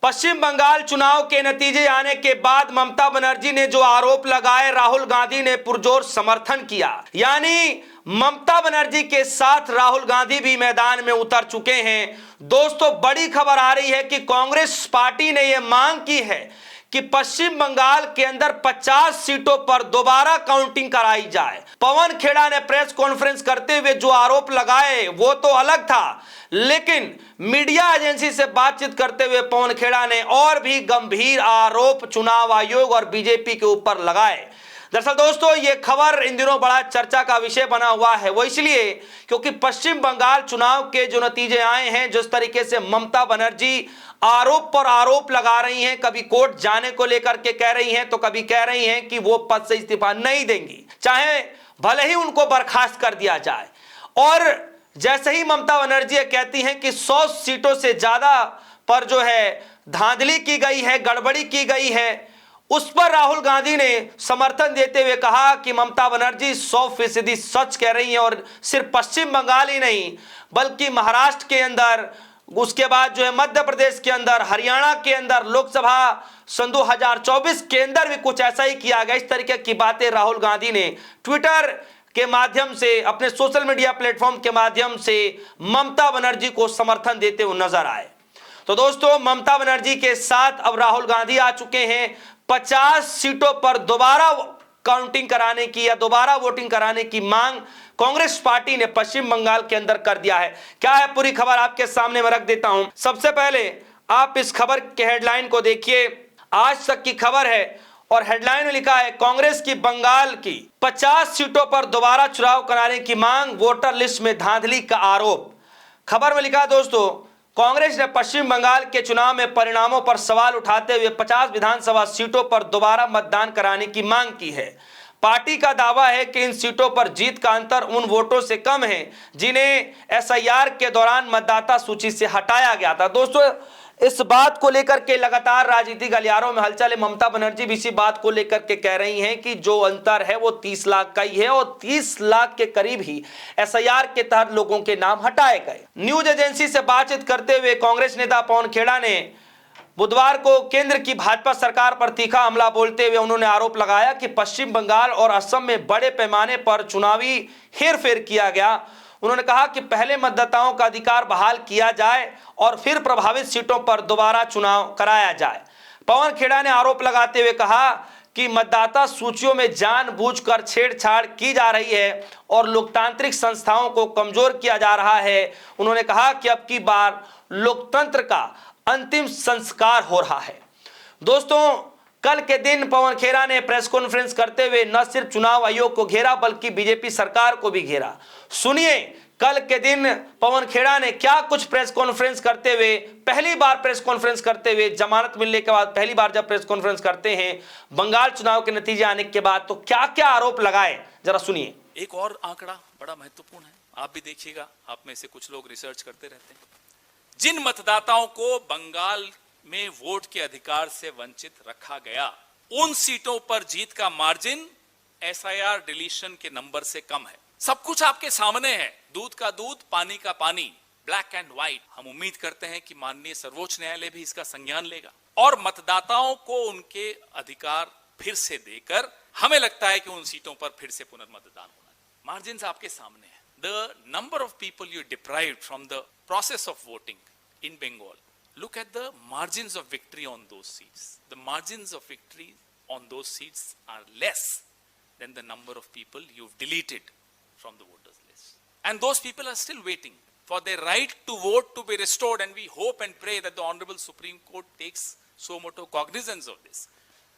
पश्चिम बंगाल चुनाव के नतीजे आने के बाद ममता बनर्जी ने जो आरोप लगाए, राहुल गांधी ने पुरजोर समर्थन किया। यानी ममता बनर्जी के साथ राहुल गांधी भी मैदान में उतर चुके हैं। दोस्तों, बड़ी खबर आ रही है कि कांग्रेस पार्टी ने यह मांग की है कि पश्चिम बंगाल के अंदर 50 सीटों पर दोबारा काउंटिंग कराई जाए। पवन खेड़ा ने प्रेस कॉन्फ्रेंस करते हुए जो आरोप लगाए वो तो अलग था, लेकिन मीडिया एजेंसी से बातचीत करते हुए पवन खेड़ा ने और भी गंभीर आरोप चुनाव आयोग और बीजेपी के ऊपर लगाए। दरअसल दोस्तों, ये खबर इन दिनों बड़ा चर्चा का विषय बना हुआ है। वो इसलिए क्योंकि पश्चिम बंगाल चुनाव के जो नतीजे आए हैं, जिस तरीके से ममता बनर्जी आरोप पर आरोप लगा रही हैं, कभी कोर्ट जाने को लेकर के कह रही हैं तो कभी कह रही हैं कि वो पद से इस्तीफा नहीं देंगी, चाहे भले ही उनको बर्खास्त कर दिया जाए। और जैसे ही ममता बनर्जी कहती हैं कि 100 सीटों से ज्यादा पर जो है धांधली की गई है, गड़बड़ी की गई है, उस पर राहुल गांधी ने समर्थन देते हुए कहा कि ममता बनर्जी 100% सच कह रही हैं। और सिर्फ पश्चिम बंगाल ही नहीं बल्कि महाराष्ट्र के अंदर, उसके बाद जो है मध्य प्रदेश के अंदर, हरियाणा के अंदर, लोकसभा सन 2024 के अंदर भी कुछ ऐसा ही किया गया। इस तरीके की बातें राहुल गांधी ने ट्विटर के माध्यम से, अपने सोशल मीडिया प्लेटफॉर्म के माध्यम से ममता बनर्जी को समर्थन देते हुए नजर आए। तो दोस्तों, ममता बनर्जी के साथ अब राहुल गांधी आ चुके हैं। 50 सीटों पर दोबारा काउंटिंग कराने की या दोबारा वोटिंग कराने की मांग कांग्रेस पार्टी ने पश्चिम बंगाल के अंदर कर दिया है। क्या है पूरी खबर आपके सामने मैं रख देता हूं। सबसे पहले आप इस खबर के हेडलाइन को देखिए। आज तक की खबर है और हेडलाइन में लिखा है, कांग्रेस की बंगाल की 50 सीटों पर दोबारा चुनाव कराने की मांग, वोटर लिस्ट में धांधली का आरोप। खबर में लिखा है दोस्तों, कांग्रेस ने पश्चिम बंगाल के चुनाव में परिणामों पर सवाल उठाते हुए 50 विधानसभा सीटों पर दोबारा मतदान कराने की मांग की है। पार्टी का दावा है कि इन सीटों पर जीत का अंतर उन वोटों से कम है जिन्हें एसआईआर के दौरान मतदाता सूची से हटाया गया था। दोस्तों, इस बात को लेकर के लगातार राजनीतिक गलियारों में हलचल है। ममता बनर्जी भी इसी बात को लेकर के कह रही हैं कि जो अंतर है वो 30 लाख का ही है और 30 लाख के करीब ही एसआईआर के तहत लोगों के नाम हटाए गए। न्यूज एजेंसी से बातचीत करते हुए कांग्रेस नेता पवन खेड़ा ने बुधवार को केंद्र की भाजपा सरकार पर तीखा हमला बोलते हुए उन्होंने आरोप लगाया कि पश्चिम बंगाल और असम में बड़े पैमाने पर चुनावी हेरफेर किया गया। उन्होंने कहा कि पहले मतदाताओं का अधिकार बहाल किया जाए और फिर प्रभावित सीटों पर दोबारा चुनाव कराया जाए। पवन खेड़ा ने आरोप लगाते हुए कहा कि मतदाता सूचियों में जानबूझकर छेड़छाड़ की जा रही है और लोकतांत्रिक संस्थाओं को कमजोर किया जा रहा है। उन्होंने कहा कि अब की बार लोकतंत्र का अंतिम संस्कार हो रहा है। दोस्तों, कल के दिन पवन खेड़ा ने प्रेस कॉन्फ्रेंस करते हुए न सिर्फ चुनाव आयोग को घेरा बल्कि बीजेपी सरकार को भी घेरा। सुनिए कल के दिन पवन खेड़ा ने क्या कुछ प्रेस कॉन्फ्रेंस करते हुए, पहली बार प्रेस कॉन्फ्रेंस करते हुए, जमानत मिलने के बाद पहली बार जब प्रेस कॉन्फ्रेंस करते हैं बंगाल चुनाव के नतीजे आने के बाद, तो क्या क्या आरोप लगाए, जरा सुनिए। एक और आंकड़ा बड़ा महत्वपूर्ण है, आप भी देखिएगा, आप में से कुछ लोग रिसर्च करते रहते हैं। जिन मतदाताओं को बंगाल में वोट के अधिकार से वंचित रखा गया, उन सीटों पर जीत का मार्जिन एसआईआर डिलीशन के नंबर से कम है। सब कुछ आपके सामने है, दूध का दूध, पानी का पानी, ब्लैक एंड व्हाइट। हम उम्मीद करते हैं कि माननीय सर्वोच्च न्यायालय भी इसका संज्ञान लेगा और मतदाताओं को उनके अधिकार फिर से देकर, हमें लगता है कि उन सीटों पर फिर से पुनर्मतदान होना। मार्जिन आपके सामने है। The number of people you deprived from the process of voting in Bengal, look at the margins of victory on those seats. The margins of victory on those seats are less than the number of people you've deleted from the voters list. And those people are still waiting for their right to vote to be restored, and we hope and pray that the Honorable Supreme Court takes suo motu cognizance of this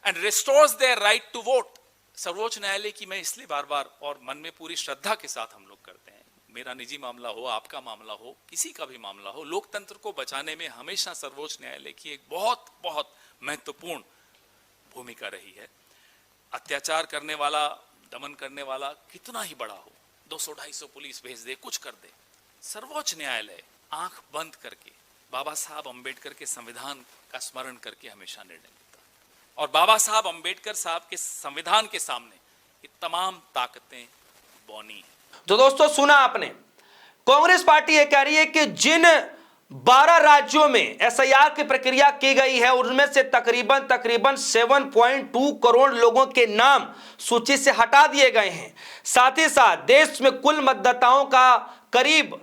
and restores their right to vote. सर्वोच्च न्यायालय की मैं इसलिए बार बार और मन में पूरी श्रद्धा के साथ हम लोग करते हैं, मेरा निजी मामला हो, आपका मामला हो, किसी का भी मामला हो, लोकतंत्र को बचाने में हमेशा सर्वोच्च न्यायालय की एक बहुत बहुत महत्वपूर्ण भूमिका रही है। अत्याचार करने वाला, दमन करने वाला कितना ही बड़ा हो, 200-250 पुलिस भेज दे, कुछ कर दे, सर्वोच्च न्यायालय आंख बंद करके बाबा साहब अंबेडकर के संविधान का स्मरण करके हमेशा निर्णय लेता। और बाबा साहब अंबेडकर साहब के संविधान के सामने ये तमाम ताकतें बौनी है। तो दोस्तों, सुना आपने, कांग्रेस पार्टी ये कह रही है कि जिन 12 राज्यों में एसआईआर की प्रक्रिया की गई है। उनमें से तकरीबन 7.2 करोड़ लोगों के नाम सूची से हटा दिए गए हैं। साथ ही साथ देश में कुल मतदाताओं का करीब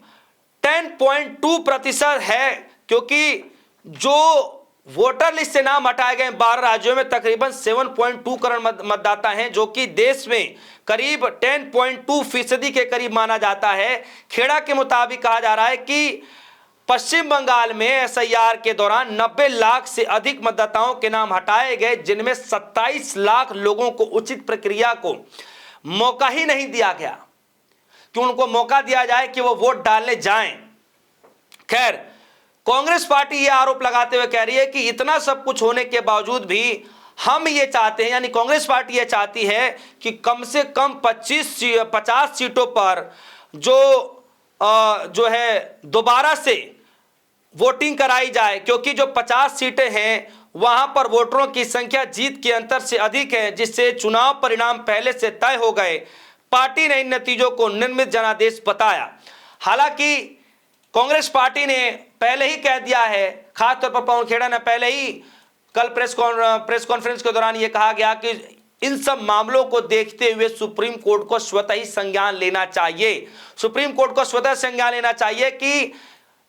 10.2% है, क्योंकि जो वोटर लिस्ट से नाम हटाए गए 12 राज्यों में तकरीबन 7.2 करोड़ मतदाता हैं, जो कि देश में करीब 10.2% के करीब माना जाता है। खेड़ा के मुताबिक कहा जा रहा है कि पश्चिम बंगाल में एसआईआर के दौरान 90 लाख से अधिक मतदाताओं के नाम हटाए गए, जिनमें 27 लाख लोगों को उचित प्रक्रिया को मौका ही नहीं दिया गया कि उनको मौका दिया जाए कि वो वोट डालने जाएं। खैर, कांग्रेस पार्टी ये आरोप लगाते हुए कह रही है कि इतना सब कुछ होने के बावजूद भी हम ये चाहते हैं, यानी कांग्रेस पार्टी ये चाहती है कि कम से कम 50 सीटों पर जो है दोबारा से वोटिंग कराई जाए, क्योंकि जो 50 सीटें हैं वहां पर वोटरों की संख्या जीत के अंतर से अधिक है, जिससे चुनाव परिणाम पहले से तय हो गए। पार्टी ने इन नतीजों को निर्मित जनादेश बताया। हालांकि कांग्रेस पार्टी ने पहले ही कह दिया है, खासतौर पर पवन खेड़ा ने पहले ही कल प्रेस कॉन्फ्रेंस के दौरान यह कहा गया कि इन सब मामलों को देखते हुए सुप्रीम कोर्ट को स्वतः ही संज्ञान लेना चाहिए। सुप्रीम कोर्ट को स्वतः संज्ञान लेना चाहिए कि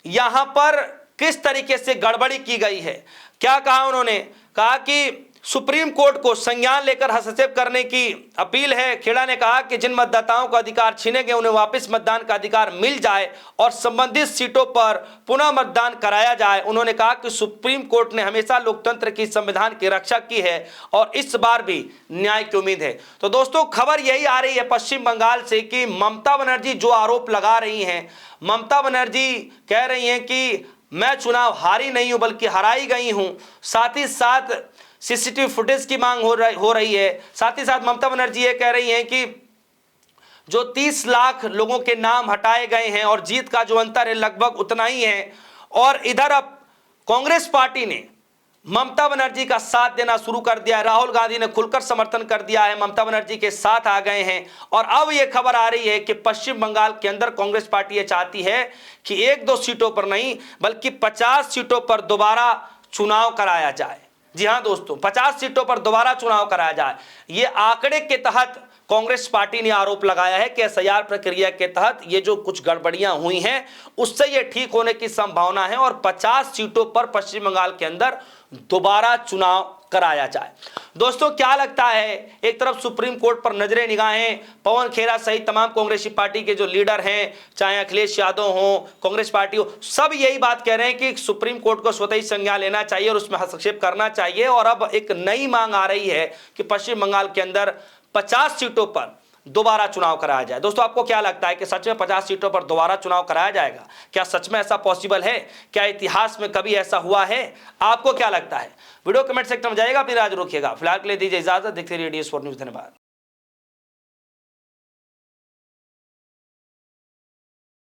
यहां पर किस तरीके से गड़बड़ी की गई है। क्या कहा उन्होंने? कहा कि सुप्रीम कोर्ट को संज्ञान लेकर हस्तक्षेप करने की अपील है। खेड़ा ने कहा कि जिन मतदाताओं का अधिकार छीने गए उन्हें वापस मतदान का अधिकार मिल जाए और संबंधित सीटों पर पुनः मतदान कराया जाए। उन्होंने कहा कि सुप्रीम कोर्ट ने हमेशा लोकतंत्र की संविधान की रक्षा की है और इस बार भी न्याय की उम्मीद है। तो दोस्तों, खबर यही आ रही है पश्चिम बंगाल से कि ममता बनर्जी जो आरोप लगा रही हैं, ममता बनर्जी कह रही हैं कि मैं चुनाव हारी नहीं हूं बल्कि हराई गई हूं। साथ ही साथ सीसीटीवी फुटेज की मांग हो रही है। साथ ही साथ ममता बनर्जी ये कह रही हैं कि जो 30 लाख लोगों के नाम हटाए गए हैं और जीत का जो अंतर है लगभग उतना ही है। और इधर अब कांग्रेस पार्टी ने ममता बनर्जी का साथ देना शुरू कर दिया है। राहुल गांधी ने खुलकर समर्थन कर दिया है, ममता बनर्जी के साथ आ गए हैं। और अब यह खबर आ रही है कि पश्चिम बंगाल के अंदर कांग्रेस पार्टी ये चाहती है कि 1-2 सीटों पर नहीं बल्कि 50 सीटों पर दोबारा चुनाव कराया जाए। जी हां दोस्तों, 50 सीटों पर दोबारा चुनाव कराया जाए। ये आंकड़े के तहत कांग्रेस पार्टी ने आरोप लगाया है कि एसआईआर प्रक्रिया के तहत ये जो कुछ गड़बड़ियां हुई हैं उससे ये ठीक होने की संभावना है और 50 सीटों पर पश्चिम बंगाल के अंदर दोबारा चुनाव कराया जाए। दोस्तों, क्या लगता है? एक तरफ सुप्रीम कोर्ट पर नजरें निगाहें, पवन खेड़ा सहित तमाम कांग्रेसी पार्टी के जो लीडर हैं, चाहे अखिलेश यादव हो, कांग्रेस पार्टी हो, सब यही बात कह रहे हैं कि सुप्रीम कोर्ट को स्वतः ही संज्ञान लेना चाहिए और उसमें हस्तक्षेप करना चाहिए। और अब एक नई मांग आ रही है कि पश्चिम बंगाल के अंदर 50 सीटों पर दोबारा चुनाव कराया जाए। दोस्तों, आपको क्या लगता है कि सच में 50 सीटों पर दोबारा चुनाव कराया जाएगा? क्या सच में ऐसा पॉसिबल है? क्या इतिहास में कभी ऐसा हुआ है? आपको क्या लगता है? वीडियो कमेंट सेक्शन में जाइएगा, अपनी राय रखिएगा। फिलहाल के लिए दीजिए इजाजत। देखते रहिए DS4 न्यूज़। धन्यवाद।